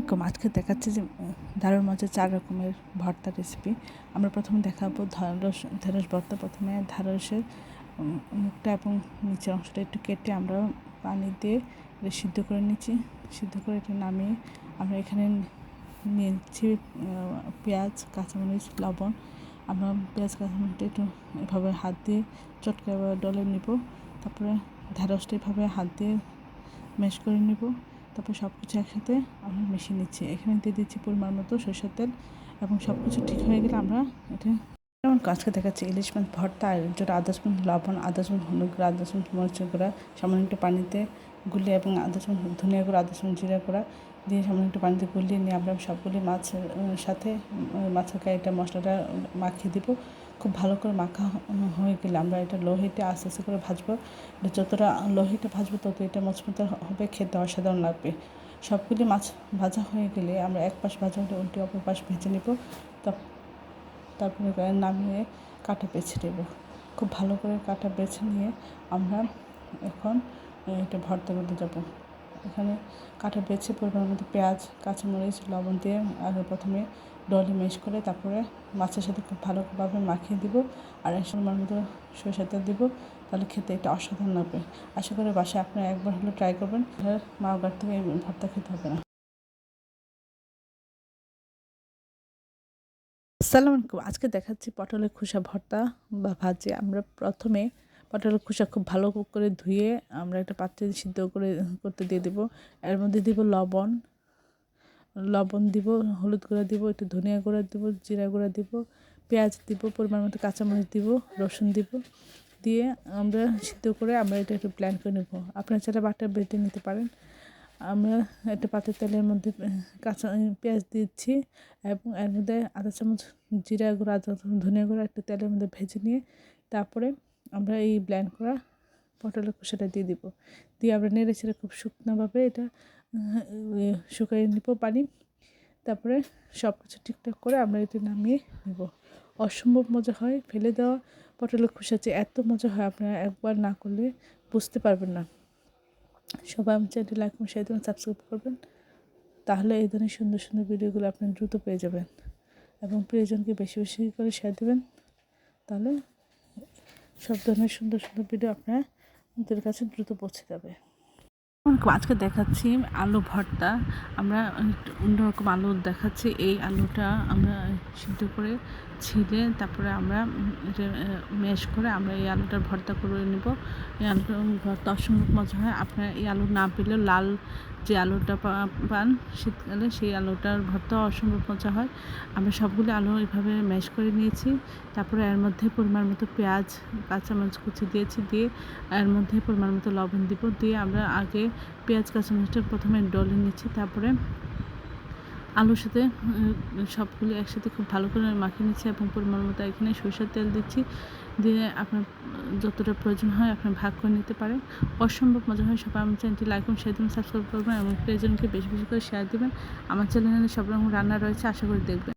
আসসালামু আজকে দেখাচ্ছি যে দারুণ মজার 4 রকমের ভর্তা রেসিপি। আমরা প্রথমে দেখাবো ঢেঁড়স ভর্তা। প্রথমে ঢেঁড়সের মুখটা এবং নিচের অংশটা একটু কেটে আমরা পানি দিয়ে সিদ্ধ করে নিচ্ছি। সিদ্ধ করে এটা নামিয়ে আমরা এখানে নিয়েছি পেঁয়াজ, কাঁচামরিচ, লবণ। আমরা পেঁয়াজ কাঁচামরিচটা একটু এভাবে হাত দিয়ে চটকে ডলে নিব। তারপরে ঢেঁড়সটা এভাবে হাত দিয়ে ম্যাশ করে নিব। তারপর সব কিছু একসাথে আমরা মিশিয়ে নিচ্ছি। এখানে দিয়ে দিচ্ছি পরিমাণ মতো সরষের তেল এবং সব কিছু ঠিক হয়ে গেলে আমরা এটা যেমন আজকে দেখাচ্ছি ইলিশ মাছ ভর্তা। আর যেটা আদা স্পুন লবণ, আদা স্পুন হলুদ গুঁড়া, আদা স্পুন মরিচের গুঁড়া, সামান্য একটু পানিতে গুলিয়ে এবং আদা স্পুন ধনিয়া গুঁড়া, আদা স্পুন জিরা গুঁড়া দিয়ে সামান্য একটু পানিতে গুলিয়ে নিয়ে আমরা সবগুলি মাছের সাথে মাছের গায়ে এটা মশলাটা মাখিয়ে দিব। খুব ভালো করে মাখা হয়ে গেলে আমরা এটা লো হিটে আস্তে আস্তে করে ভাজবো। যতটা লো হিটে ভাজবো তত এটা মচমচে হবে, খেতে অসাধারণ লাগবে। সবগুলি মাছ ভাজা হয়ে গেলে আমরা এক পাশ ভাজা হলে উল্টে অপর পাশ ভেজে নেব। তারপরে নামিয়ে কাঁটা বেছে নেব। খুব ভালো করে কাঁটা বেছে নিয়ে আমরা এখন এটা ভর্তা করতে যাব। এখানে কাঁটা বেছে পরিমাণ মতো পেঁয়াজ, কাঁচামরিচ, লবণ দিয়ে আগে প্রথমে ডলে ম্যাশ করে তারপরে মাছের সাথে খুব ভালোভাবে মাখিয়ে দিব। আর পরিমাণ মতো সরষের তেল দিব। তাহলে খেতে এটা অসাধারণ লাগবে। আশা করি বাসায় আপনারা একবার হলেও ট্রাই করবেন। মার বাড়ি থেকে এই ভর্তা খেতে হবে না। আসসালামু আলাইকুম। আজকে দেখাচ্ছি পটলের খোসা ভর্তা বা ভাজি। আমরা প্রথমে পটলের খোসা খুব ভালো করে ধুয়ে আমরা একটা পাত্রে সিদ্ধ করতে দিয়ে দিব। এর মধ্যে দিব লবণ দিব, হলুদ গুঁড়া দিব, একটু ধনিয়া গুঁড়া দিব, জিরা গুঁড়া দিব, পেঁয়াজ দিব, পরিমাণ মতো কাঁচামরিচ দিব, রসুন দিব, দিয়ে আমরা সিদ্ধ করে আমরা এটা একটু ব্লেন্ড করে নেব। আপনারা চাইলে বাটা বেটে নিতে পারেন। আমরা একটা পাতের তেলের মধ্যে কাঁচা পেঁয়াজ দিচ্ছি এবং এর মধ্যে আধা চামচ জিরা গুঁড়া, আধা চামচ ধনিয়া গুঁড়া একটু তেলের মধ্যে ভেজে নিয়ে তারপরে আমরা এই ব্লেন্ড করা পটলের খোসাটা দিয়ে দিব। দিয়ে আমরা নেড়ে ছেড়ে খুব শুকনোভাবে এটা শুকিয়ে নিব পানি। তারপরে সব কিছু ঠিকঠাক করে আমরা এটা নামিয়ে নেব। অসম্ভব মজা হয়। ফেলে দেওয়া পটলের খোসা যে এত মজা হয় আপনারা একবার না করলে বুঝতে পারবেন না। সবাই আমার চ্যানেলটি লাইক এবং শেয়ার দেবেন, সাবস্ক্রাইব করবেন। তাহলে এই ধরনের সুন্দর সুন্দর ভিডিওগুলো আপনি দ্রুত পেয়ে যাবেন এবং প্রিয়জনকে বেশি বেশি করে শেয়ার দেবেন। তাহলে সব ধরনের সুন্দর সুন্দর ভিডিও আপনাদের কাছে দ্রুত পৌঁছে যাবে। আজকে দেখাচ্ছি আলু ভর্তা। আমরা অন্যরকম আলু দেখাচ্ছি। এই আলুটা আমরা সিদ্ধ করে ছিলে তারপরে আমরা ম্যাশ করে আমরা এই আলুটার ভর্তা করে নেব। এই আলুটার ভর্তা অসম্ভব মজা হয়। আপনার এই আলু না পেলেও লাল যে আলুটা পান শীতকালে সেই আলুটার ভর্তা অসম্ভব মজা হয়। আমরা সবগুলো আলু এভাবে ম্যাশ করে নিয়েছি। তারপরে এর মধ্যে পরিমাণ মতো পেঁয়াজ, কাঁচামরিচ কুচি দিয়েছি, দিয়ে এর মধ্যে পরিমাণ মতো লবণ দিব। দিয়ে আমরা আগে পেঁয়াজ কাঁচামরিচটা প্রথমে ডলে নিচ্ছি। তারপরে আলুর সাথে সবগুলো একসাথে খুব ভালো করে মাখিয়ে নিচ্ছি এবং পরিমাণ মতো এখানে সরষের তেল দিচ্ছি। দিয়ে আপনার যতটা প্রয়োজন হয় আপনি ভাগ করে নিতে পারেন। অসম্ভব মজা হয়। সবাই আমার চ্যানেলটি লাইক এবং শেয়ার দেবেন, সাবস্ক্রাইব করবেন এবং প্রিয়জনকে বেশি বেশি করে শেয়ার দেবেন। আমার চ্যানেলে সব রকম রান্না রয়েছে, আশা করি দেখবেন।